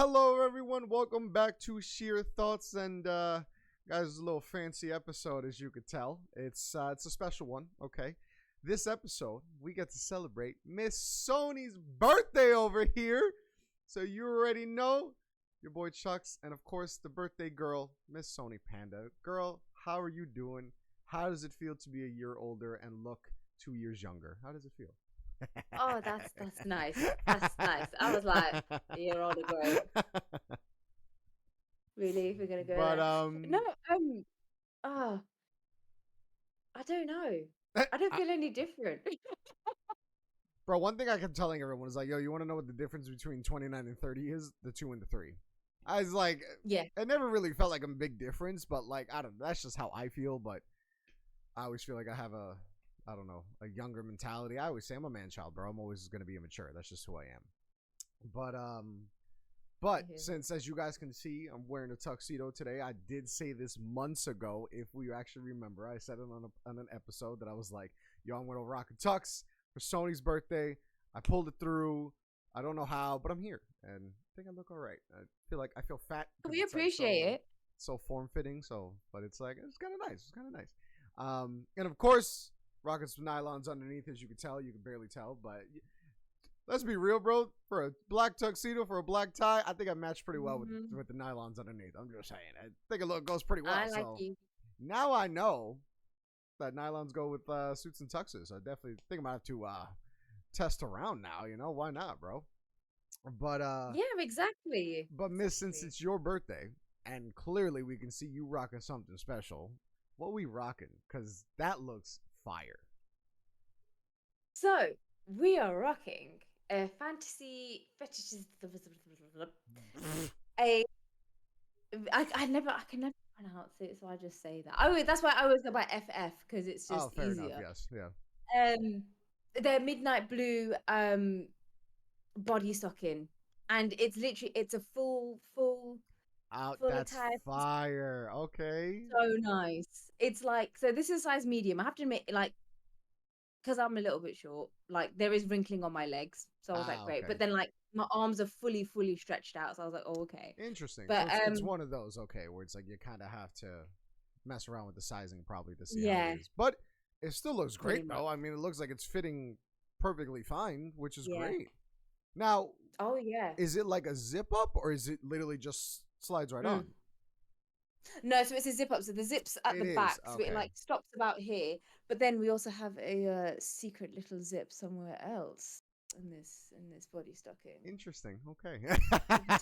Hello, everyone. Welcome back to Sheer Thoughts, and guys, it's a little fancy episode, as you could tell. It's a special one. Okay, this episode we get to celebrate Miss Sony's birthday over here. So you already know your boy Chucks, and of course the birthday girl, Miss Sony Panda. Girl, how are you doing? How does it feel to be a year older and look 2 years younger? How does it feel? Oh, that's nice. That's nice. I was like, you're older, girl. Really? We're gonna go But there? No, oh, I don't know. I don't feel any different. bro, one thing I kept telling everyone is like, yo, you want to know what the difference between 29 and 30 is? The 2 and the 3. I was like, Yeah. it never really felt like a big difference, but like, I don't know. That's just how I feel, but I always feel like I have I don't know, a younger mentality. I always say I'm a man child, bro. I'm always going to be immature. That's just who I am. But since, as you guys can see, I'm wearing a tuxedo today, I did say this months ago. If we actually remember, I said it on an episode that I was like, yo, I'm going to rock a tux for Sony's birthday. I pulled it through. I don't know how, but I'm here, and I think I look all right. I feel fat. We appreciate it. So form fitting. But it's like, it's kind of nice. It's kind of nice. And of course, rocking some nylons underneath, as you can tell. You can barely tell, but let's be real, bro. For a black tuxedo, for a black tie, I think I matched pretty well with the nylons underneath. I'm just saying. I think it goes pretty well. I like you. Now I know that nylons go with suits and tuxes. I definitely think I might have to test around now. You know, why not, bro? But yeah, exactly. But Miss, since it's your birthday, and clearly we can see you rocking something special, what we rocking? Because that looks fire. So we are rocking a fantasy fetishes. I can never pronounce it, so I just say that. That's why I always go by FF because it's just fair easier. enough, yes, yeah. The midnight blue body stocking, and it's a full That's attire. fire. Okay. So nice. It's like, so this is size medium. I have to admit, like, because I'm a little bit short, like there is wrinkling on my legs, so I was like, great. Okay. But then like my arms are fully stretched out, so I was like, oh, okay. Interesting. But so it's one of those, okay, where it's like you kind of have to mess around with the sizing probably to see how it is. But it still looks great, though. I mean, it looks like it's fitting perfectly fine, which is great. Now, oh yeah, is it like a zip up, or is it literally just slides right on? No, so it's a zip up. So the zip's at the back, so it like stops about here. But then we also have a secret little zip somewhere else in this body stocking. Interesting. Okay.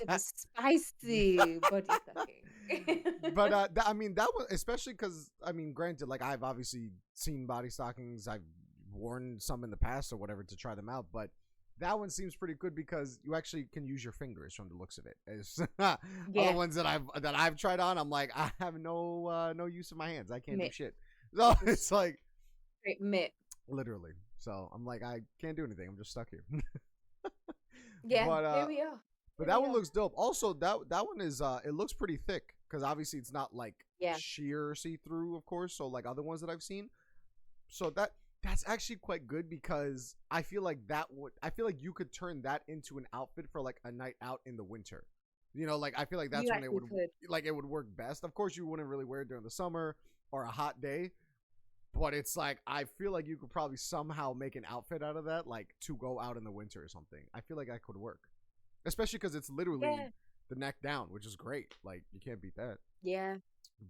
A spicy body stocking. But I mean, that was especially because I mean, granted, like I've obviously seen body stockings. I've worn some in the past or whatever to try them out, but that one seems pretty good because you actually can use your fingers from the looks of it. As other ones that I've tried on, I'm like, I have no use of my hands. I can't do shit. So it's like mitt. Literally. So I'm like, I can't do anything. I'm just stuck here. Yeah, but, here we are. But that one looks dope. Also, that one is it looks pretty thick because obviously it's not like sheer see-through, of course. So like other ones that I've seen. So that's actually quite good because I feel like you could turn that into an outfit for like a night out in the winter. You know, like I feel like that's when it would work best. Of course, you wouldn't really wear it during the summer or a hot day, but it's like I feel like you could probably somehow make an outfit out of that, like to go out in the winter or something. I feel like that could work, especially because it's literally the neck down, which is great. Like you can't beat that. Yeah.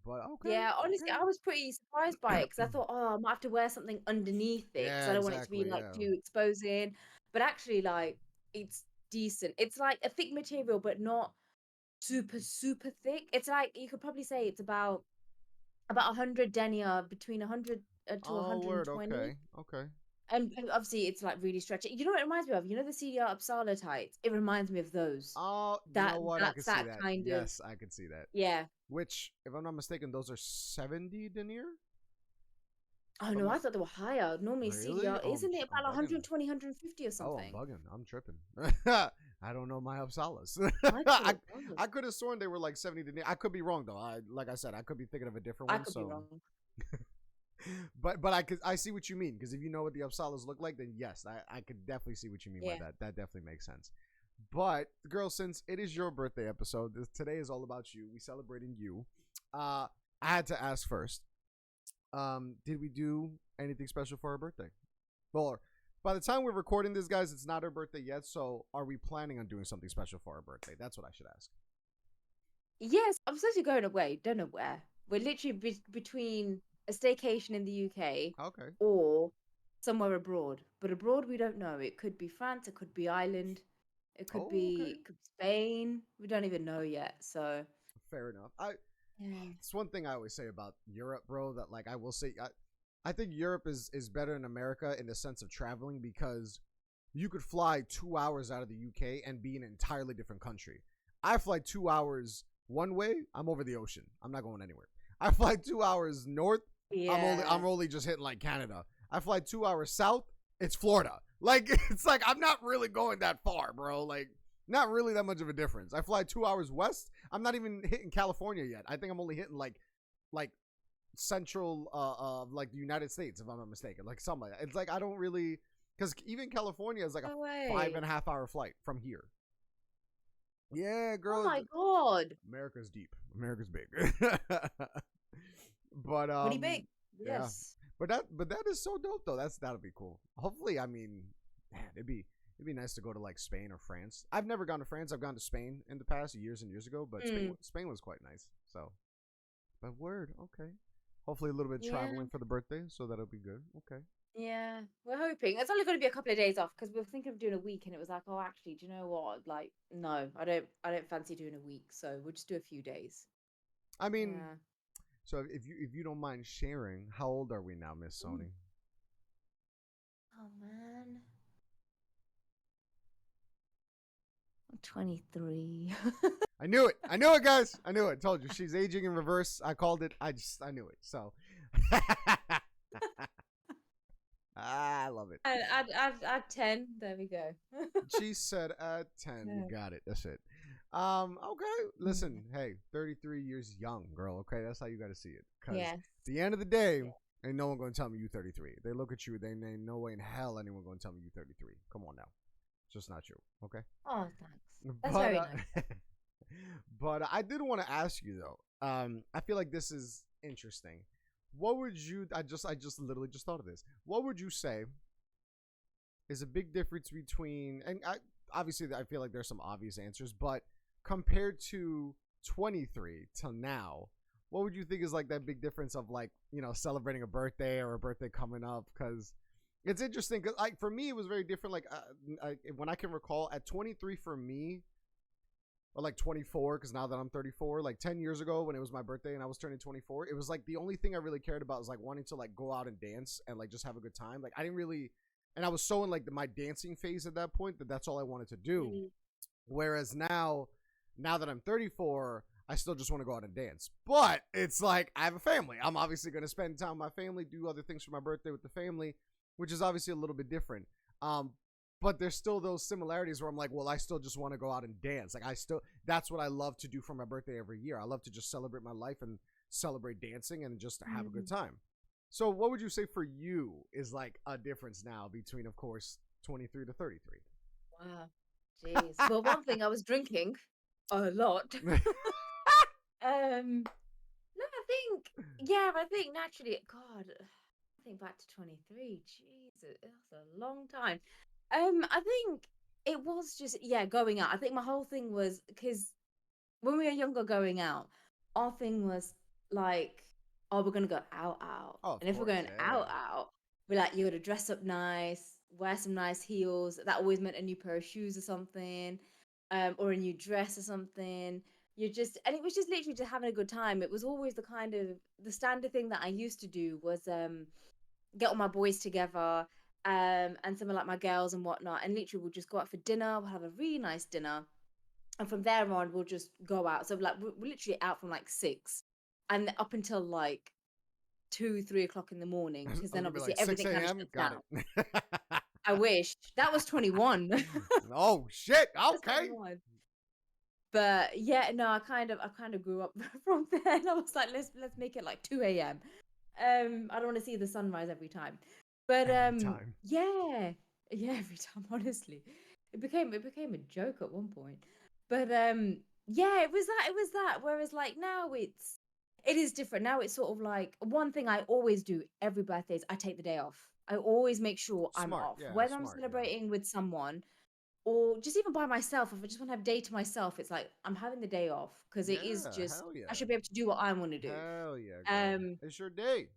But okay. Yeah, honestly, I was pretty surprised by it because I thought, oh, I might have to wear something underneath it because I don't want it to be like too exposing. But actually, like, it's decent. It's like a thick material, but not super thick. It's like you could probably say it's about 100 denier, between 100 to 120. Okay. And obviously, it's like really stretchy. You know what it reminds me of? You know the CDR Uppsala tights? It reminds me of those. Oh, you know what? I can see that. Yes, I can see that. Yeah. Which, if I'm not mistaken, those are 70 denier? Oh, no, I thought they were higher. Normally, CDR, isn't it about 120, 150 or something? Oh, I'm bugging. I'm tripping. I don't know my Uppsalas. I could have sworn they were like 70 denier. I could be wrong, though. Like I said, I could be thinking of a different one. I could be wrong. But I see what you mean, because if you know what the Uppsalas look like, then yes, I could definitely see what you mean by that. That definitely makes sense. But girl, since it is your birthday episode, today is all about you. We celebrating you. I had to ask first. Did we do anything special for our birthday? Well, by the time we're recording this, guys, it's not our birthday yet. So, are we planning on doing something special for our birthday? That's what I should ask. Yes, I'm supposed to go away. Don't know where. We're literally between a staycation in the UK, okay, or somewhere abroad. But abroad, we don't know. It could be France. It could be Ireland. It could okay, be Spain. We don't even know yet. So fair enough. yeah. It's one thing I always say about Europe, bro. That like I will say, I think Europe is better than America in the sense of traveling because you could fly 2 hours out of the UK and be in an entirely different country. I fly 2 hours one way, I'm over the ocean. I'm not going anywhere. I fly 2 hours north, I'm only just hitting like Canada. I fly 2 hours south, it's Florida. Like it's like I'm not really going that far, bro. Like not really that much of a difference. I fly 2 hours west, I'm not even hitting California yet. I think I'm only hitting like central like the United States, if I'm not mistaken. Like something like that. It's like I don't really, because even California is like a 5.5 hour flight from here. Yeah, girl. Oh my god. America's deep. America's big. But Pretty big. yeah. Yes. But that is so dope though. That'll be cool. Hopefully, I mean, man, it'd be nice to go to like Spain or France. I've never gone to France. I've gone to Spain in the past years and years ago, but Spain was quite nice. So, but word, okay. Hopefully a little bit traveling for the birthday, so that'll be good. Okay. Yeah, we're hoping. It's only going to be a couple of days off because we were thinking of doing a week, and it was like, oh, actually, do you know what? Like, no, I don't fancy doing a week, so we'll just do a few days. I mean, so if you don't mind sharing, how old are we now, Miss Sony? Oh man, I'm 23. I knew it, guys. I knew it. I told you she's aging in reverse. I called it. I knew it. So. I love it. Add 10. There we go. She said at 10. Yeah. You got it. That's it. Okay. Listen, hey, 33 years young, girl. Okay, that's how you got to see it. Because at the end of the day, ain't no one going to tell me you 33. They look at you, they ain't no way in hell anyone going to tell me you 33. Come on now. It's just not true. Okay. Oh, thanks. That's very nice. But I did want to ask you though. I feel like this is interesting. What would you? I just literally just thought of this. What would you say is a big difference between? And obviously, I feel like there's some obvious answers, but compared to 23 till now, what would you think is like that big difference of like celebrating a birthday or a birthday coming up? Because it's interesting. Because like for me, it was very different. Like when I can recall, at 23 for me. Or like 24, because now that I'm 34, like 10 years ago when it was my birthday and I was turning 24, it was like the only thing I really cared about was like wanting to like go out and dance and like just have a good time. Like I didn't really, and I was so in like my dancing phase at that point that's all I wanted to do. Whereas now that I'm 34, I still just want to go out and dance. But it's like I have a family. I'm obviously going to spend time with my family, do other things for my birthday with the family, which is obviously a little bit different. But there's still those similarities where I'm like, well, I still just want to go out and dance. Like that's what I love to do for my birthday every year. I love to just celebrate my life and celebrate dancing and just have a good time. So what would you say for you is like a difference now between, of course, 23 to 33? Wow. Jeez. Well, one thing, I was drinking a lot. No, I think naturally, God, I think back to 23. Jesus, that's a long time. I think it was just going out. I think my whole thing was because when we were younger, going out, our thing was like, oh, we're gonna go out. Oh, and if we're going out, we're like, you gotta dress up nice, wear some nice heels. That always meant a new pair of shoes or something, or a new dress or something. And it was just literally just having a good time. It was always the standard thing that I used to do was get all my boys together. And some of like my girls and whatnot, and literally we'll just go out for dinner. We'll have a really nice dinner, and from there on we'll just go out. So like we're literally out from like 6 and up until like 2-3 o'clock in the morning, because then obviously like everything kind of shuts down. I wish that was 21. Oh shit. Okay. But I kind of grew up from there, and I was like, let's make it like 2 a.m. I don't want to see the sunrise every time. But every time, honestly. it became a joke at one point. But yeah, it was that. Whereas like now it is different. Now it's sort of like one thing I always do every birthday is I take the day off. I always make sure I'm Smart. off. Yeah, Whether I'm smart. Yeah. celebrating with someone or just even by myself, if I just want to have a day to myself, it's like I'm having the day off because it is Yeah, just hell I yeah. should be able to do what I want to do. Hell yeah, girl. Um It's your day.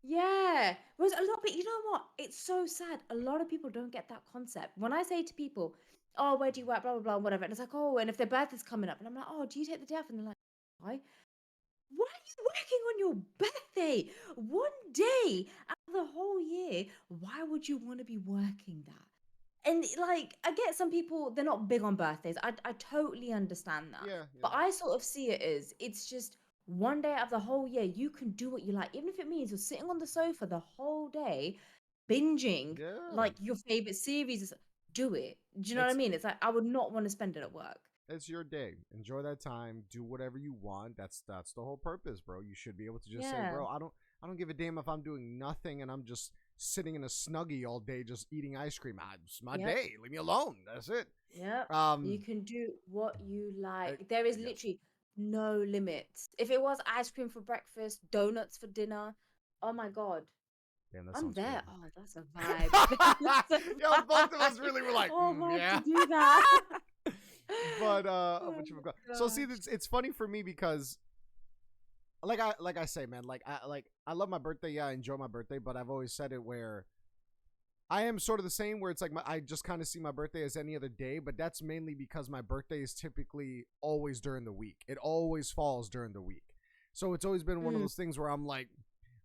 Yeah. Whereas a lot of people, you know what? It's so sad. A lot of people don't get that concept. When I say to people, oh, where do you work? Blah, blah, blah, whatever. And it's like, oh, and if their birthday's coming up, and I'm like, oh, do you take the day off? And they're like, why? Why are you working on your birthday? One day out of the whole year. Why would you want to be working that? And like, I get some people, they're not big on birthdays. I totally understand that. Yeah, But yeah. I sort of see it as it's just one day out of the whole year, you can do what you like. Even if it means you're sitting on the sofa the whole day, binging Yeah. like your favorite series, do it. Do you know what I It's mean? It's like I would not want to spend it at work. it's your day. Enjoy that time. Do whatever you want. That's the whole purpose, bro. You should be able to just say, Yeah. bro, I don't give a damn if I'm doing nothing and I'm just sitting in a snuggie all day just eating ice cream. It's my Yep. day. Leave me alone. That's it. Yep. You Um can do what you I, like. There is yes. literally no limits. If it was ice cream for breakfast, donuts for dinner, oh my God. Damn, that I'm sounds good. there. Oh, that's a vibe. That's a Yo, both of us vibe. really were like, Oh, I have yeah. to do that. But Oh what you forgot. my So see, gosh. it's funny for me because like I say, man, I love my birthday. Yeah, I enjoy my birthday, but I've always said it where I am sort of the same where it's like I just kind of see my birthday as any other day, but that's mainly because my birthday is typically always during the week. It always falls during the week. So it's always been one of Mm, those things where I'm like,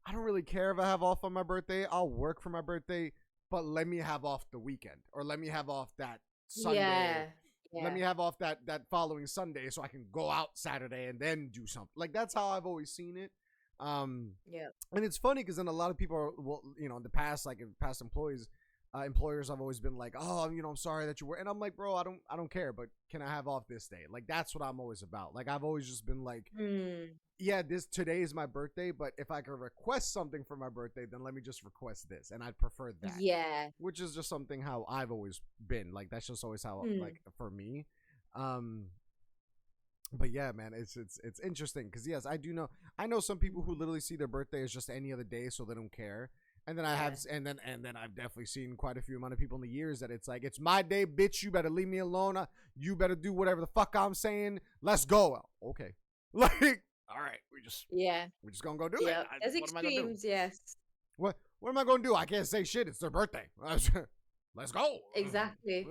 I don't really care if I have off on my birthday. I'll work for my birthday, but let me have off the weekend or let me have off that Sunday. yeah. Let Yeah. me have off that following Sunday so I can go out Saturday and then do something. Like that's how I've always seen it. Um, Yeah. and it's funny because then a lot of people are, well, in the past, like in past employers have always been like, oh, I'm sorry that you were, and I'm like, bro, I don't care, but can I have off this day? Like that's what I'm always about. Like I've always just been like, Mm, yeah, today is my birthday, but if I could request something for my birthday, then let me just request this, and I'd prefer that, yeah. which is just something how I've always been. Like that's just always how Mm, like for me. Um, but yeah, man, it's interesting because yes, I know some people who literally see their birthday as just any other day, so they don't care. And then I have, yeah. and then I've definitely seen quite a few amount of people in the years that it's like it's my day, bitch. You better leave me alone. You better do whatever the fuck I'm saying. Let's go. Okay, like all right, Yeah. we're just gonna go do it. Yeah. There's What am I gonna do? extremes. Yes. What am I gonna do? I can't say shit. It's their birthday. Let's go. Exactly.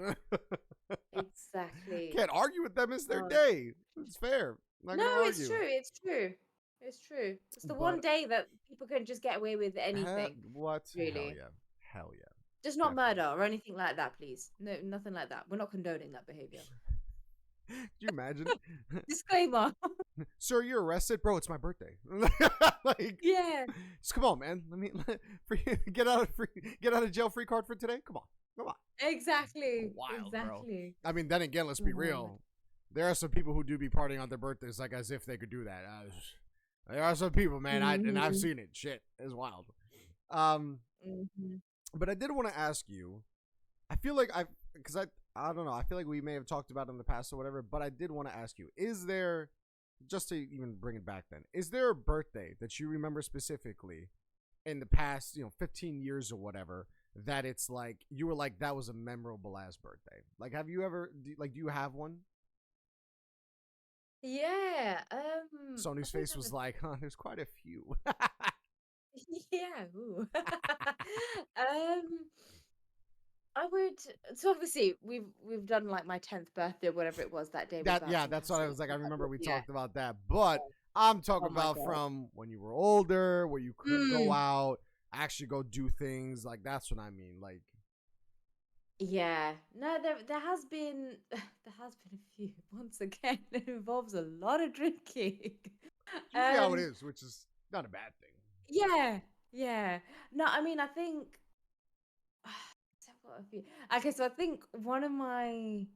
Exactly. Can't argue with them. It's their Oh. day. It's fair. I'm not No, gonna it's argue. true. It's true. It's true. It's the one But day that people can just get away with anything, what? Hell really. yeah. Hell yeah. Just not Definitely. murder or anything like that, please. No, nothing like that. We're not condoning that behavior. Do you imagine? Disclaimer. Sir, you're arrested, bro. It's my birthday. Like, Yeah. just come on, man. Get out of jail free card for today. Come on, come on. Exactly. Wild, bro. Exactly. I mean, then again, let's be real. There are some people who do be partying on their birthdays, like as if they could do that. There are some people, man. I've Hmm. seen it. Shit, it's wild. Um, Hmm. but I did want to ask you. I feel like because I don't know. I feel like we may have talked about it in the past or whatever. But I did want to ask you: is there, just to even bring it back, then, is there a birthday that you remember specifically in the past, 15 years or whatever, that it's like you were like that was a memorable ass birthday? Like, have you ever do you have one? Yeah. I Sony's think face there was was. like, huh, there's quite a few. Yeah. Ooh. um. I would. So obviously we've done like my 10th birthday or whatever it was that day was Yeah, absolutely that's what I massive. was like. I remember we Yeah. talked about that, but I'm talking Oh my about God. from when you were older, where you could go Mm. out, actually go do things. Like that's what I mean. Like, Yeah. No, there has been there has been a few. Once again, it involves a lot of drinking. it's usually how it Um. is, which is not a bad thing. Yeah. Yeah. No, I mean, I think. So I've got a few. Okay, so I think one of my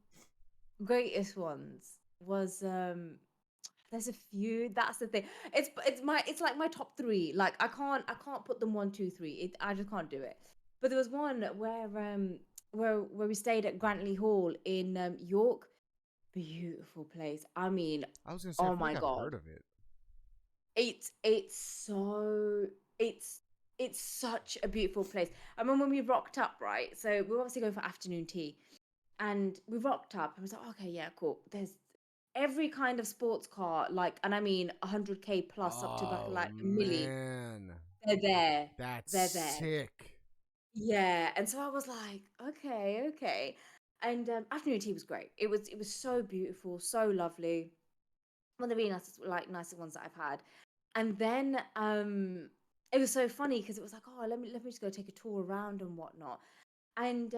greatest ones was there's a few. That's the thing. It's like my top three. Like I can't put them one, two, three. I just can't do it. But there was one where where we stayed at Grantley Hall in York. Beautiful place. I mean, I was gonna say I oh feel my like I've God. heard of it. It's so it's such a beautiful place. I remember when we rocked up, right? So we were obviously going for afternoon tea, and we rocked up and was like, okay, yeah, cool. There's every kind of sports car, like, and I mean 100K plus up to Oh like a milli. man, They're there. that's They're there. sick. Yeah. And so I was like, okay, okay. And afternoon tea was great. It was so beautiful, so lovely. One of the really nicest ones that I've had. And then it was so funny because it was like, oh, let me just go take a tour around and whatnot. And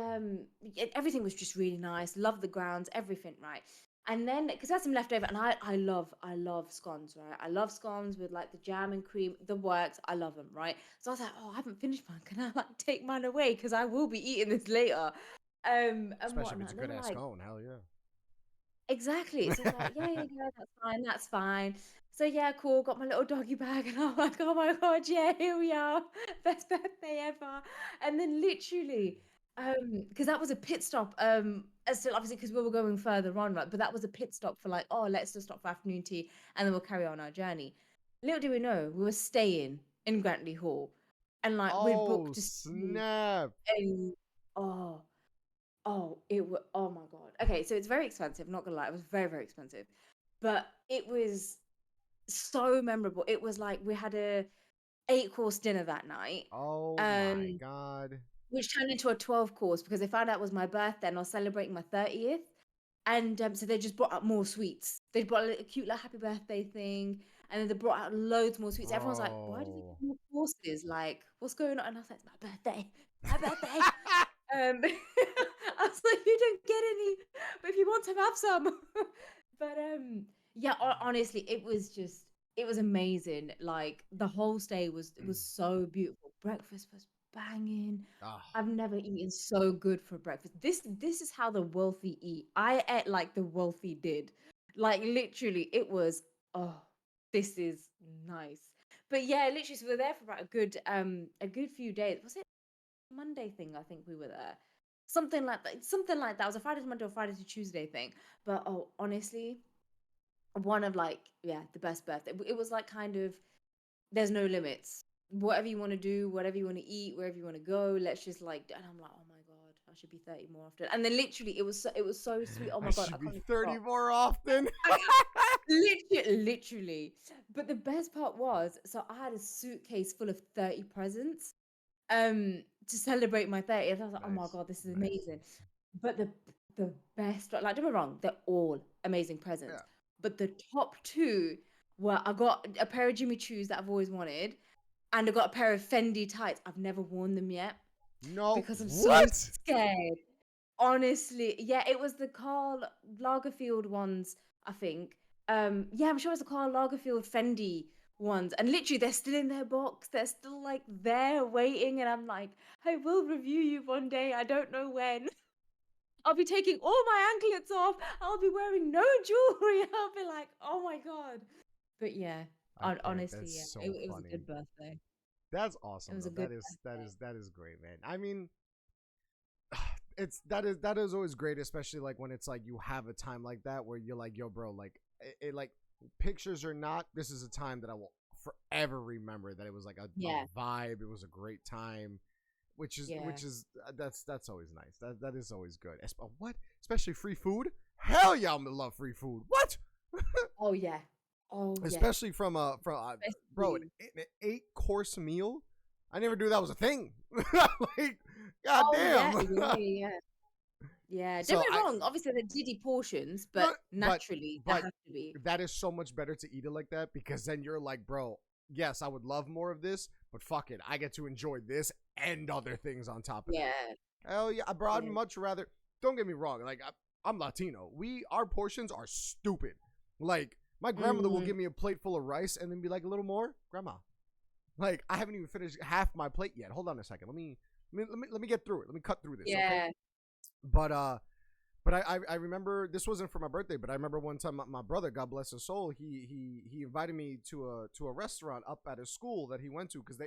everything was just really nice. Love the grounds, everything, right? And then because I had some leftover, and I love scones, right? I love scones with like the jam and cream, the works. I love them, right? So I was like, oh, I haven't finished mine. Can I like take mine away? Because I will be eating this later. And Especially if it's whatnot. a And they good were ass like, scone. Hell exactly. So I was like, yeah, yeah, yeah, that's fine, that's fine. So yeah, cool. Got my little doggy bag, and I'm like, oh my God, yeah, here we are, best birthday ever. And then literally, because that was a pit stop, as still obviously because we were going further on, right? But that was a pit stop for like, oh, let's just stop for afternoon tea, and then we'll carry on our journey. Little do we know, we were staying in Grantley Hall, and like we Oh booked to see, snap! and oh. Oh, oh my God. Okay, so it's very expensive, not gonna lie. It was very, very expensive. But it was so memorable. It was like we had a 8 course dinner that night. Oh my Um, god! which turned into a 12 course because they found out it was my birthday and I was celebrating my 30th. And so they just brought out more sweets. They brought a cute little happy birthday thing, and then they brought out loads more sweets. Everyone's like, "Why do they Bro. give more courses? Like, what's going on?" And I was like, "It's my birthday, my birthday." I was like, "You don't get any, but if you want to have some." But yeah, honestly, it was amazing. Like the whole stay was so beautiful. Breakfast was banging. Ah, I've never eaten so good for breakfast. This is how the wealthy eat. I ate like the wealthy did. Like literally, it was, oh, this is nice. But yeah, literally, so we were there for about a good few days. Was it Monday thing? I think we were there. Something like that. Something like that. It was a Friday to Monday or Friday to Tuesday thing. But oh, honestly, one of like, yeah, the best birthday. It was like kind of there's no limits. Whatever you want to do, whatever you want to eat, wherever you want to go, let's just like. And I'm like, oh my God, I should be 30 more often. And then literally, it was so sweet. Oh I my God, I should be can't even 30 stop. more often. Literally. But the best part was, so I had a suitcase full of 30 presents to celebrate my 30th. I was like, oh my Nice, God, this is nice. amazing. But the best, like, don't get me wrong, they're all amazing Yeah. presents. But the top two were I got a pair of Jimmy Choos that I've always wanted, and I got a pair of Fendi tights. I've never worn them yet No. because I'm so What? scared. Honestly, yeah, it was the Karl Lagerfeld ones, I think. Yeah, I'm sure it's the Karl Lagerfeld Fendi ones, and literally they're still in their box. They're still like there waiting, and I'm like, I will review you one day. I don't know when. I'll be taking all my anklets off. I'll be wearing no jewelry. I'll be like, oh my God. But yeah, I can't. honestly, That's yeah, so it was a funny. good birthday. That's It awesome was a though. good That birthday. is that is great, man. I mean, that is always great, especially like when it's like you have a time like that where you're like, yo, bro, like it like pictures or not, this is a time that I will forever remember. That it was like a Yeah, vibe. It was a great time, yeah. which is that's always nice. That is always good. What? Especially free food. Hell yeah, I love free food. What? Oh yeah. Oh yeah. Especially from bro, Especially. an 8 course meal. I never knew that was a thing. Like, Oh yeah, goddamn. yeah, yeah, yeah. Yeah, don't So get me I wrong. Obviously, they're diddy portions, no, but naturally, there but has to be. that is so much better to eat it like that because then you're like, bro, yes, I would love more of this, but fuck it, I get to enjoy this and other things on top of that. Yeah, Hell yeah, bro, I'd yeah. much rather. Don't get me wrong, like I'm Latino. Our portions are stupid. Like my grandmother will Mm, give me a plate full of rice and then be like, a little more, grandma. Like I haven't even finished half my plate yet. Hold on a second. Let me get through it. Let me cut through this, okay? yeah. But I remember this wasn't for my birthday, but I remember one time my brother, God bless his soul, he invited me to a restaurant up at his school that he went to because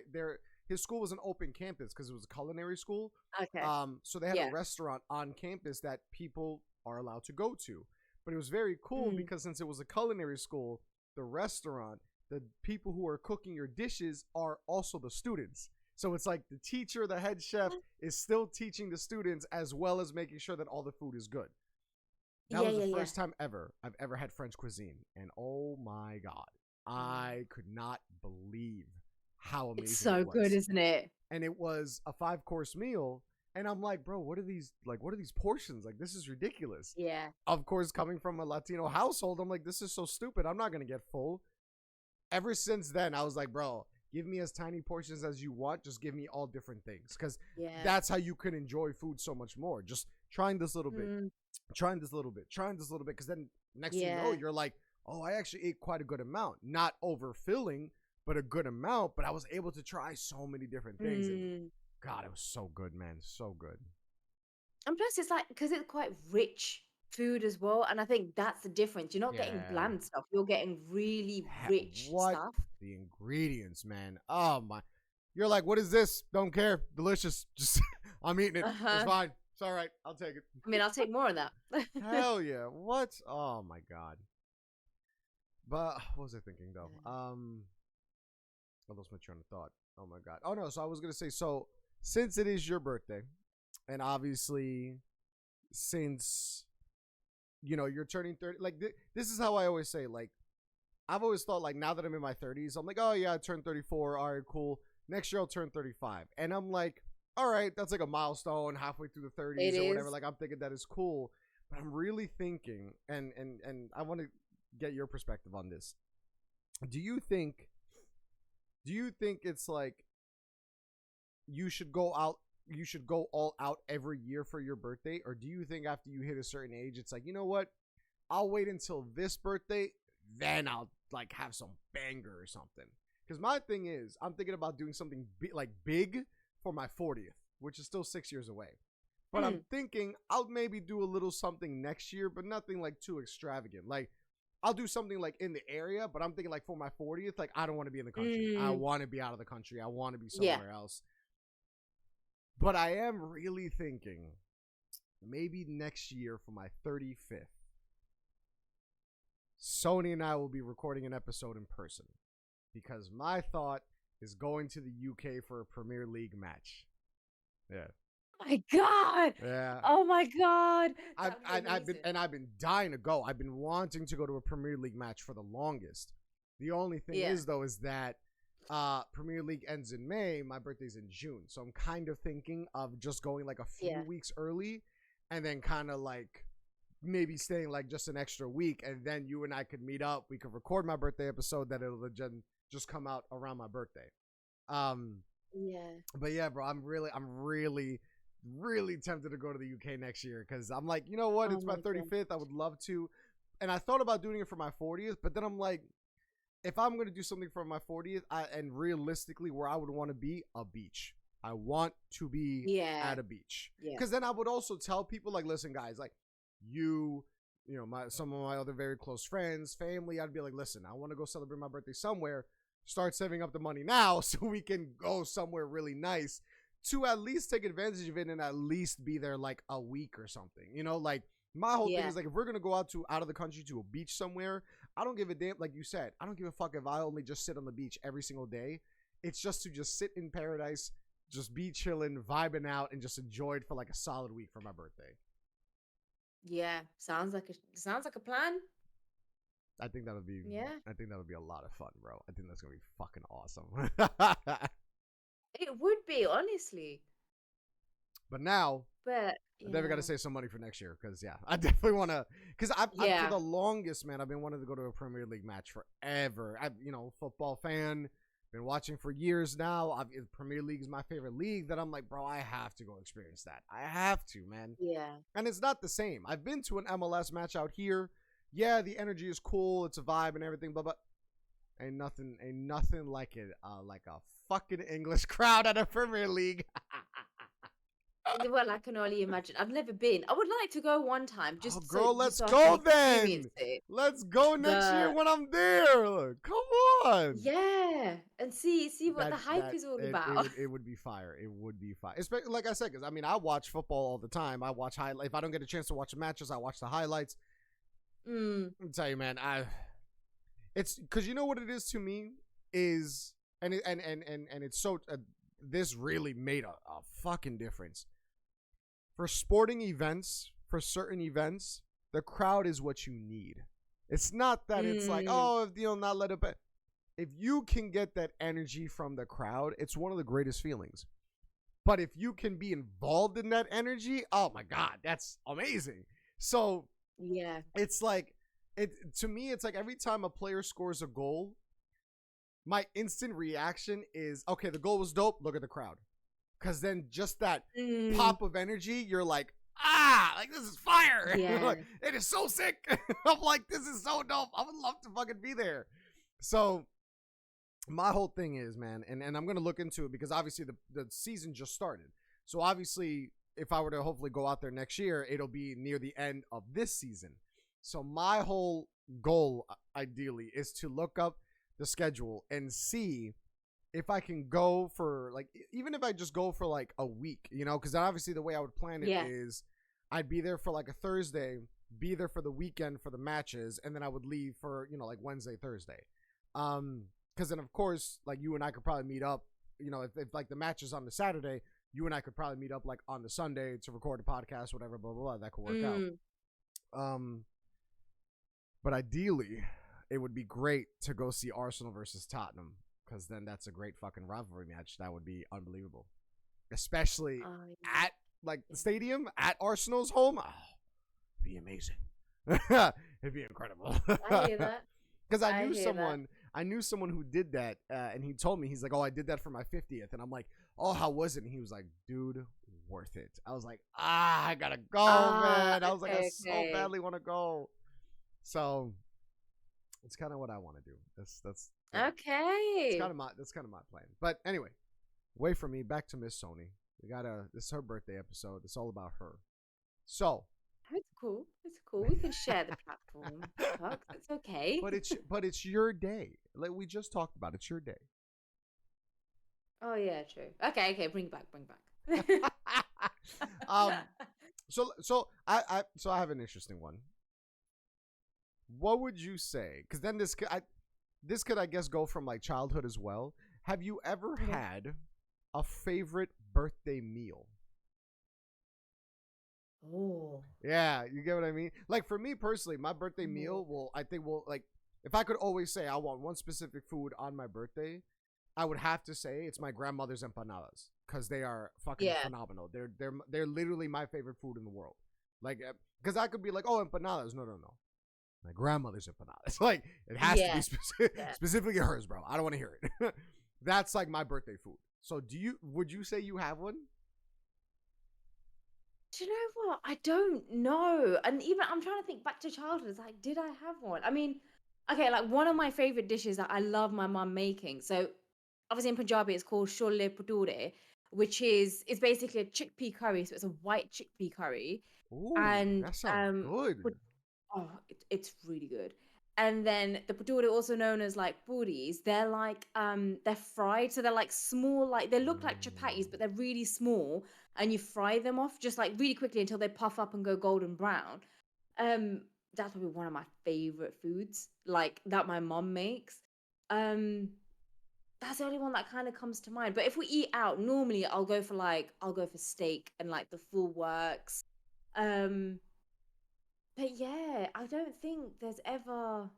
his school was an open campus because it was a culinary school. Okay. So they had a restaurant on campus that people are allowed to go to. But it was very cool because since it was a culinary school, the restaurant, the people who are cooking your dishes are also the students. So it's like the teacher, the head chef is still teaching the students as well as making sure that all the food is good. That was the first time ever I've ever had French cuisine. And oh my God, I could not believe how amazing it's so it was. good, isn't it? And it was a 5-course meal. And I'm like, bro, what are these portions? Like, this is ridiculous. Yeah. Of course, coming from a Latino household, I'm like, this is so stupid. I'm not going to get full. Ever since then, I was like, bro, give me as tiny portions as you want. Just give me all different things. Because that's how you can enjoy food so much more. Just trying this little bit, trying this little bit, trying this little bit. Because then next thing you know, you're like, oh, I actually ate quite a good amount. Not overfilling, but a good amount. But I was able to try so many different things. And God, it was so good, man. So good. And plus, it's like, because it's quite rich food as well. And I think that's the difference. You're not getting bland stuff. You're getting really rich stuff. The ingredients, man. Oh, my. You're like, what is this? Don't care. Delicious. Just, I'm eating it. It's fine. It's all right. I'll take it. I mean, I'll take more of that. Hell yeah. What? Oh, my God. But what was I thinking, though? I lost my train of thought. Oh, my God. Oh, no. So I was going to say, so since it is your birthday, and obviously since, you know, you're turning 30, like, this is how I always say, like, I've always thought, like, now that I'm in my 30s, I'm like, oh, yeah, I turned 34. All right, cool. Next year I'll turn 35. And I'm like, all right, that's like a milestone halfway through the 30s or whatever. Like, I'm thinking that is cool. But I'm really thinking, and I want to get your perspective on this. Do you think it's like you should go all out every year for your birthday? Or do you think after you hit a certain age, it's like, you know what? I'll wait until this birthday, then I'll like have some banger or something. Because my thing is, I'm thinking about doing something big for my 40th, which is still 6 years away. But I'm thinking I'll maybe do a little something next year, but nothing like too extravagant. Like, I'll do something like in the area, but I'm thinking like for my 40th, like I don't want to be in the country. I want to be out of the country. I want to be somewhere else. But I am really thinking maybe next year for my 35th, Sony and I will be recording an episode in person because my thought is going to the UK for a Premier League match. Yeah. My God. Yeah. Oh my God. I've been dying to go. I've been wanting to go to a Premier League match for the longest. The only thing is that Premier League ends in May. My birthday's in June. So I'm kind of thinking of just going like a few weeks early and then kind of like maybe staying like just an extra week. And then you and I could meet up. We could record my birthday episode that it'll just come out around my birthday. But yeah, bro, I'm really tempted to go to the UK next year because I'm like, you know what? It's my 35th. I would love to. And I thought about doing it for my 40th, but then I'm like, if I'm going to do something for my 40th, and realistically where I would want to be, a beach. I want to be at a beach. Because then I would also tell people like, listen, guys, like you know, some of my other very close friends, family, I'd be like, listen, I want to go celebrate my birthday somewhere. Start saving up the money now so we can go somewhere really nice to at least take advantage of it and at least be there like a week or something. You know, like my whole thing is like, if we're going to go out of the country to a beach somewhere, I don't give a damn. Like you said, I don't give a fuck if I only just sit on the beach every single day. It's just to just sit in paradise, just be chilling, vibing out, and just enjoy it for like a solid week for my birthday. Yeah. Sounds like a plan. I think that would be a lot of fun, bro. I think that's going to be fucking awesome. It would be, honestly. But now, I definitely got to save some money for next year because, I definitely want to. Because for the longest, man, I've been wanting to go to a Premier League match forever. Football fan, been watching for years now. Premier League is my favorite league. That I'm like, bro, I have to go experience that. I have to, man. Yeah. And it's not the same. I've been to an MLS match out here. Yeah, the energy is cool. It's a vibe and everything, but ain't nothing like it, like a fucking English crowd at a Premier League. Well, I can only imagine. I've never been. I would like to go one time, Oh, just girl, let's so I can go experience then. it. Let's go next year The when I'm there. Come on. Yeah, and see what the hype is all about. It would be fire. It would be fire. Especially like I said, because I mean I watch football all the time. I watch highlights. If I don't get a chance to watch the matches, I watch the highlights. I'll tell you, man, it's because you know what it is to me is and it's so this really made a fucking difference for sporting events. For certain events, the crowd is what you need. It's not that it's like, oh, if you not let it be. If you can get that energy from the crowd, it's one of the greatest feelings. But if you can be involved in that energy, oh my God, that's amazing. So Yeah, it's like to me, it's like every time a player scores a goal, my instant reaction is, okay, the goal was dope. Look at the crowd. Because then just that pop of energy, you're like, like this is fire. yeah, Like, it is so sick. I'm like, this is so dope. I would love to fucking be there. So my whole thing is, man, and I'm going to look into it because obviously the season just started. So obviously, if I were to hopefully go out there next year, it'll be near the end of this season. So my whole goal, ideally, is to look up the schedule and see if I can go for, like, even if I just go for like a week, you know, because obviously the way I would plan it is I'd be there for like a Thursday, be there for the weekend for the matches, and then I would leave for, you know, like Wednesday, Thursday. Because then, of course, like you and I could probably meet up, you know, if like the match is on the Saturday, you and I could probably meet up like on the Sunday to record a podcast, whatever, blah, blah, blah. That could work out. But ideally, it would be great to go see Arsenal versus Tottenham because then that's a great fucking rivalry match. That would be unbelievable. Especially at like the stadium, at Arsenal's home. Oh, it'd be amazing. It'd be incredible. I hear that. Because I knew someone who did that, and he told me, he's like, oh, I did that for my 50th. And I'm like, oh, how was it? And he was like, dude, worth it. I was like, I gotta go, man. I was like, I so badly want to go. So it's kind of what I want to do. That's okay. That's kind of my plan. But anyway, away from me, back to Miss Sony. This is her birthday episode. It's all about her. So it's cool. It's cool. We can share the platform. It's okay. But it's your day. Like we just talked about, it's your day. Oh yeah, true. Okay. Bring back. So I have an interesting one. What would you say? Because then this could I guess go from like childhood as well. Have you ever had a favorite birthday meal? Oh. Yeah, you get what I mean? Like for me personally, my birthday meal like if I could always say I want one specific food on my birthday, I would have to say it's my grandmother's empanadas because they are fucking phenomenal. They're literally my favorite food in the world. Like because I could be like, oh, empanadas. No. My grandmother's empanadas. Like it has to be specifically hers, bro. I don't want to hear it. That's like my birthday food. So would you say you have one? Do you know what? I don't know. And even I'm trying to think back to childhood. It's like, did I have one? I mean, okay, like one of my favorite dishes that I love my mum making. So obviously in Punjabi it's called chole bhature, which is basically a chickpea curry. So it's a white chickpea curry. Ooh, and that sounds good. It's really good. And then the bhature, also known as like puris, they're like they're fried, so they're like small, like they look like chapatis, but they're really small, and you fry them off just like really quickly until they puff up and go golden brown. That's probably one of my favorite foods, like that my mom makes. That's the only one that kind of comes to mind. But if we eat out, normally I'll go for steak and like the full works. But yeah, I don't think there's ever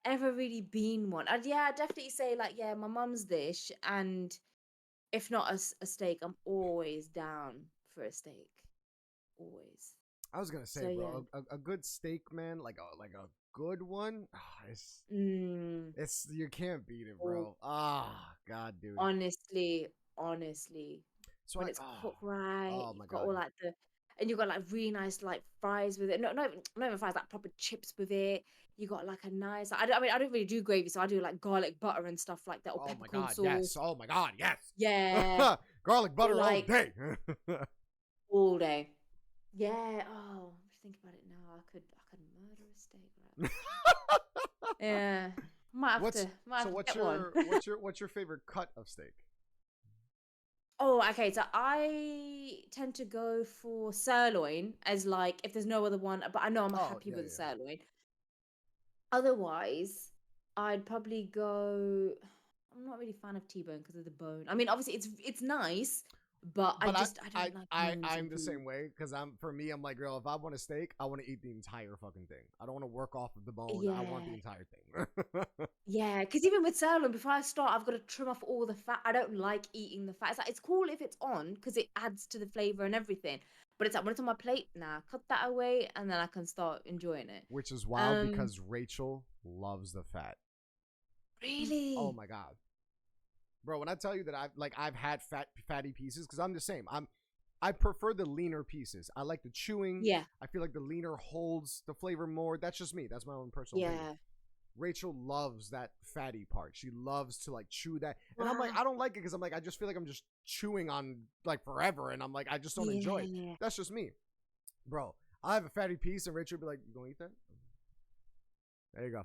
really been one. I'd definitely say like my mum's dish, and if not a steak, I'm always down for a steak. Always. I was gonna say, so, bro, a good steak, man, like a good one. It's you can't beat it, bro. God, dude. Honestly. So when it's cooked right, you've got all like and you've got like really nice like fries with it. Not even fries, like proper chips with it. You got like a nice. I don't really do gravy, so I do like garlic butter and stuff like that, or peppercorn sauce. Yes. Oh my god, yes. Yeah. Garlic butter all day. all day. Yeah. Oh, I'm just thinking about it now. I could murder a steak right now. Yeah. Might have to What's get one. what's your favorite cut of steak? Oh, okay. So I tend to go for sirloin as like if there's no other one, but I know I'm Oh, happy yeah, with the yeah. sirloin. Otherwise, I'd probably go. I'm not really a fan of T-bone because of the bone. I mean, obviously it's nice, but But I don't like bones in I'm the food. same way because I'm like, girl, if I want a steak, I want to eat the entire fucking thing. I don't want to work off of the bone. I want the Yeah. entire thing. Yeah, because even with sirloin, before I start, I've got to trim off all the fat. I don't like eating the fat. It's like it's cool if it's on because it adds to the flavor and everything. But it's like when it's on my plate, nah, cut that away, and then I can start enjoying it. Which is wild Um, because Rachel loves the fat. Oh really? my god, bro! When I tell you that I've had fatty pieces because I'm the same. I prefer the leaner pieces. I like the chewing. Yeah, I feel like the leaner holds the flavor more. That's just me. That's my own personal opinion. yeah. Rachel loves that fatty part. She loves to like chew that. And I'm like, Wow. I don't like it because I'm like, I just feel like I'm just chewing on like forever. And I'm like, I just don't enjoy it. Yeah. That's just me. Bro, I have a fatty piece and Rachel will be like, you gonna eat that? There you go.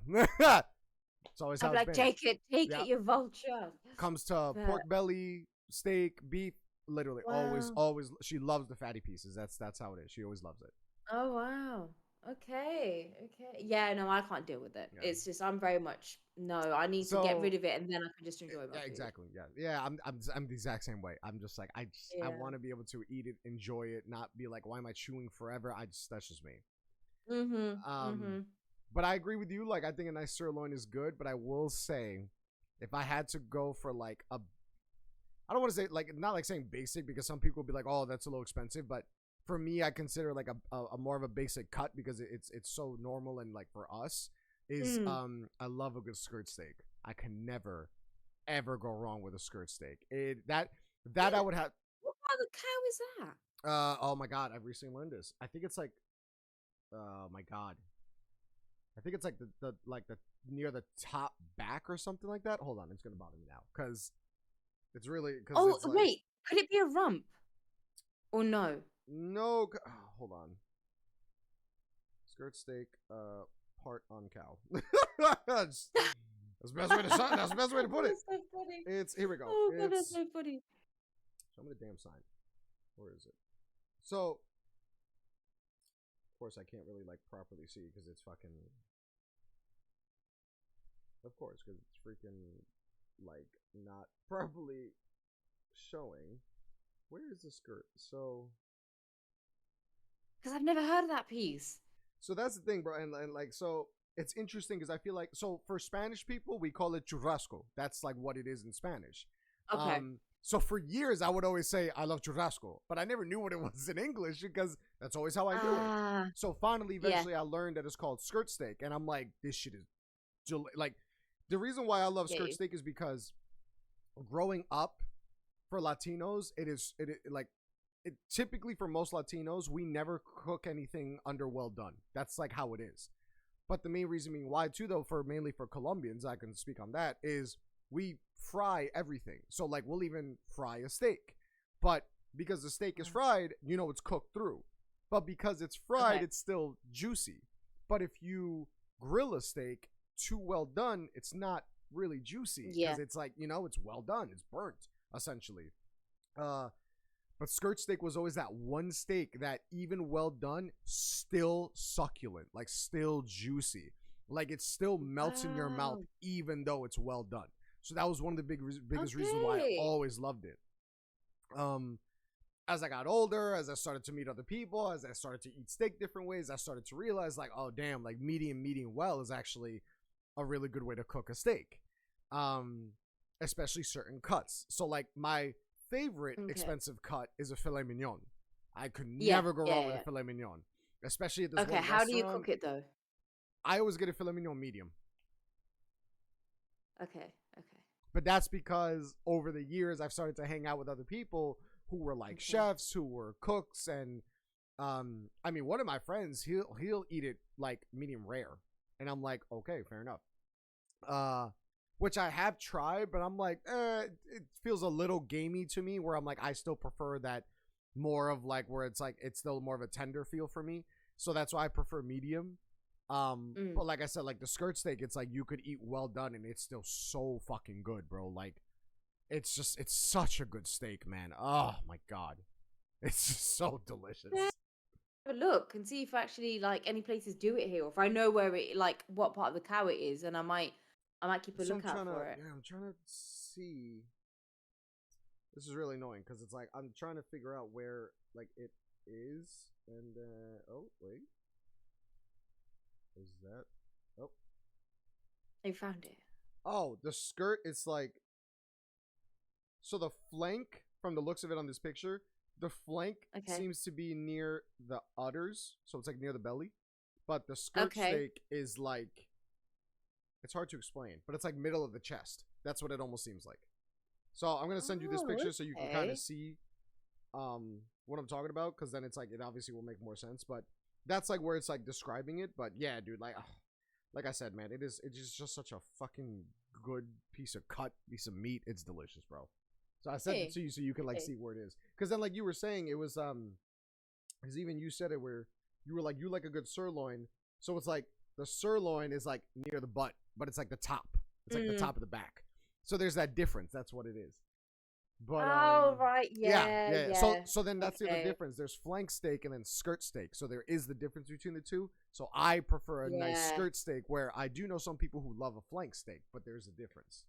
It's always I'm how it's like, been. take Yeah. it, you vulture. Comes to But pork belly, steak, beef, literally wow. always she loves the fatty pieces. That's how it is. She always loves it. Oh wow. Okay. Okay. Yeah, no, I can't deal with it. Yeah. It's just I'm very much no, I need to get rid So of it and then I can just enjoy my yeah, food. exactly. Yeah, yeah. I'm the exact same way. I'm just like I Yeah. want to be able to eat it, enjoy it, not be like, why am I chewing forever? I just that's just me. Mhm. Um, Mhm. but I agree with you. Like I think a nice sirloin is good, but I will say, if I had to go for like a, I don't want to say like not like saying basic because some people will be like, oh, that's a little expensive, but for me, I consider like a more of a basic cut because it's so normal and like for us is Mm. I love a good skirt steak. I can never ever go wrong with a skirt steak. That I What would have. what part of the cow is that? Oh my god, I've recently learned this. I think it's like oh my god, I think it's like the like the near the top back or something like that. Hold on, it's gonna bother me now because it's really because Oh, it's like wait. Could it be a rump or no? no. Hold on, skirt steak part on cow. that's the best way to that's the best way to put it. That's so funny. It's here we go. Oh god, that's It's so funny. show me the damn sign. Where is it? So of course I can't really like properly see because it's fucking. Of course, because it's freaking like not properly showing. Where is the skirt? Because I've never heard of that piece. So that's the thing, bro. And like so it's interesting because I feel like so for Spanish people we call it churrasco. That's like what it is in Spanish. Okay. So for years I would always say I love churrasco, but I never knew what it was in English because that's always how I do it. Ah, So finally, yeah. eventually, I learned that it's called skirt steak, and I'm like, this shit is like the reason why I love Get skirt you. steak is because growing up for Latinos, it like it typically for most Latinos, we never cook anything under well done. That's like how it is. But the main reason being why too, though, for mainly for Colombians, I can speak on that, is we fry everything. So like we'll even fry a steak. But because the steak is fried, you know it's cooked through. But because it's fried, Okay. it's still juicy. But if you grill a steak too well done, it's not really juicy because Yeah. it's like, you know, it's well done. It's burnt, essentially. Uh but skirt steak was always that one steak that even well done, still succulent, like still juicy. Like it still melts in your mouth Wow. even though it's well done. So that was one of the biggest reasons why I Okay. always loved it. Um as I got older, as I started to meet other people, as I started to eat steak different ways, I started to realize like, oh damn, like medium well is actually a really good way to cook a steak. Um, especially certain cuts. So like my favorite Okay. expensive cut is a filet mignon. I could Yeah. never go Yeah. wrong with a Yeah. filet mignon. Especially at this Okay. one How do you restaurant. cook it though? I always get a filet mignon medium. Okay. Okay. But that's because over the years I've started to hang out with other people who were like Okay. chefs, who were cooks, and I mean one of my friends he'll eat it like medium rare, and I'm like okay, fair enough. Which I have tried, but I'm like it feels a little gamey to me. Where I'm like I still prefer that more of like where it's like it's still more of a tender feel for me. So that's why I prefer medium. But like I said, like the skirt steak, it's like you could eat well done and it's still so fucking good, bro. Like it's such a good steak, man. Oh my god, it's just so delicious. Have a look and see if actually like any places do it here, or if I know where it like what part of the cow it is, and I might keep a lookout for it. Yeah, I'm trying to see. This is really annoying because it's like I'm trying to figure out where like it is, and oh wait, is that? Oh, I found it. Oh, the skirt is like. So the flank, from the looks of it on this picture, the flank seems to be near the udders, so it's like near the belly. But the skirt steak is like, it's hard to explain, but it's like middle of the chest. That's what it almost seems like. So I'm gonna send you this picture so you can kind of see what I'm talking about, because then it's like it obviously will make more sense. But that's like where it's like describing it. But yeah, dude, like I said, man, it's just such a fucking good piece of meat. It's delicious, bro. So I sent it to you so you can like see where it is. Because then like you were saying, it was because even you said it where you were like you like a good sirloin. So it's like the sirloin is like near the butt, but it's like the top. It's like the top of the back. So there's that difference. That's what it is. But right, yeah. So then that's the other difference. There's flank steak and then skirt steak. So there is the difference between the two. So I prefer a nice skirt steak, where I do know some people who love a flank steak, but there's a difference.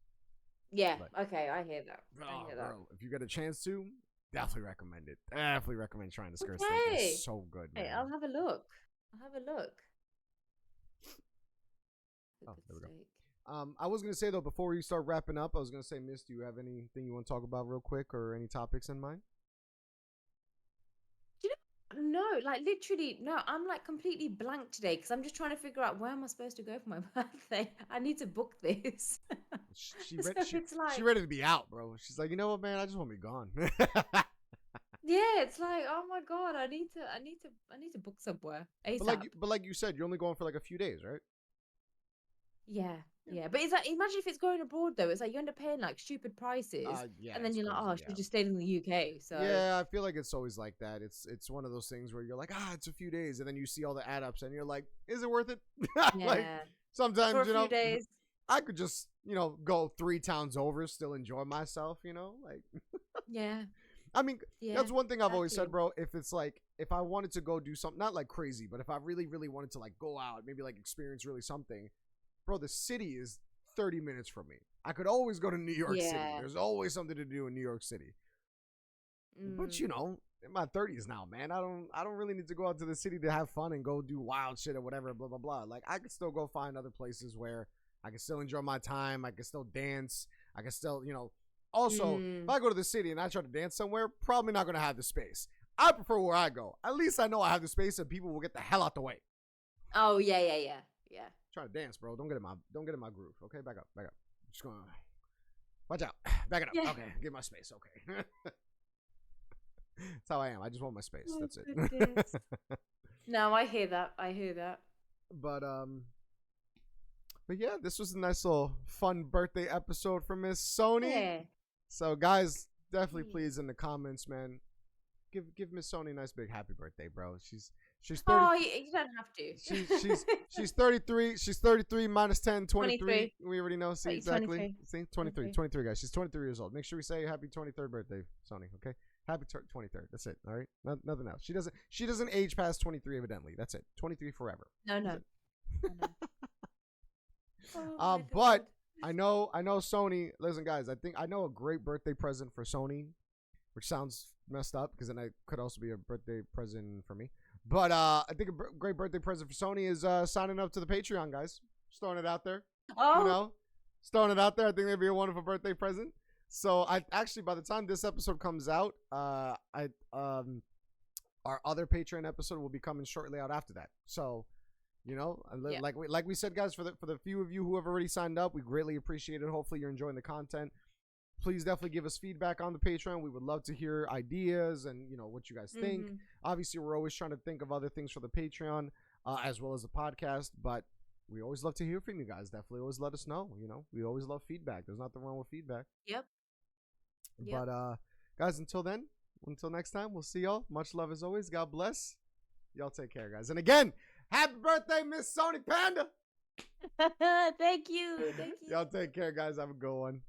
Yeah. But, okay, I hear that. Bro, if you get a chance to, definitely recommend it. Definitely recommend trying the skirt steak. It's so good, man. Hey, I'll have a look. Oh, there we go. I was gonna say though, before we start wrapping up, I was gonna say, Miss, do you have anything you want to talk about real quick, or any topics in mind? No, like literally, no. I'm like completely blank today because I'm just trying to figure out where am I supposed to go for my birthday. I need to book this. She's ready to be out, bro. She's like, you know what, man? I just want to be gone. Yeah, it's like, oh my god, I need to book somewhere ASAP. But like you said, you're only going for like a few days, right? Yeah. But it's like, imagine if it's going abroad though. It's like you end up paying like stupid prices, and then you're like, oh, I should have just stayed in the UK. So yeah, I feel like it's always like that. It's one of those things where you're like, it's a few days, and then you see all the add-ups, and you're like, is it worth it? Yeah. Like sometimes, for a few days. I could just go 3 towns over, still enjoy myself, like. Yeah. I mean, that's one thing I've always said, bro. If it's like, if I wanted to go do something, not like crazy, but if I really, really wanted to like go out, maybe like experience really something, bro, the city is 30 minutes from me. I could always go to New York City. There's always something to do in New York City. But in my 30s now, man, I don't really need to go out to the city to have fun and go do wild shit or whatever, blah, blah, blah. Like, I could still go find other places where I can still enjoy my time. I can still dance. I can still, Also, if I go to the city and I try to dance somewhere, probably not going to have the space. I prefer where I go. At least I know I have the space and people will get the hell out the way. Oh, yeah. Trying to dance, bro. Don't get in my groove. Okay, back up. Just gonna watch out. Back it up. Yeah. Okay, get my space. Okay. That's how I am. I just want my space. Oh, that's it. No, I hear that. But yeah, this was a nice little fun birthday episode for Miss Sony. Yeah. So guys, definitely please in the comments, man, give Miss Sony a nice big happy birthday, bro. She's 30. Oh, you don't have to. She's 33. She's 33 minus 10, 23. We already know. See, exactly. 23. See, 23, guys. She's 23 years old. Make sure we say happy 23rd birthday, Sony. Okay, happy 23rd. That's it. All right, nothing else. She doesn't age past 23. Evidently, that's it. 23 forever. No. But I know Sony. Listen, guys. I know a great birthday present for Sony, which sounds messed up because then it could also be a birthday present for me. But I think a great birthday present for Sony is signing up to the Patreon, guys. Just throwing it out there. Oh. Just throwing it out there. I think that'd be a wonderful birthday present. So I actually, by the time this episode comes out, our other Patreon episode will be coming shortly out after that. So, like we said, guys, for the few of you who have already signed up, we greatly appreciate it. Hopefully you're enjoying the content. Please definitely give us feedback on the Patreon. We would love to hear ideas and what you guys think. Obviously, we're always trying to think of other things for the Patreon as well as the podcast, but we always love to hear from you guys. Definitely always let us know. We always love feedback. There's nothing wrong with feedback. Yep. But guys, until then, until next time, we'll see y'all. Much love as always. God bless. Y'all take care, guys. And again, happy birthday, Miss Sony Panda. Thank you. Y'all take care, guys. Have a good one.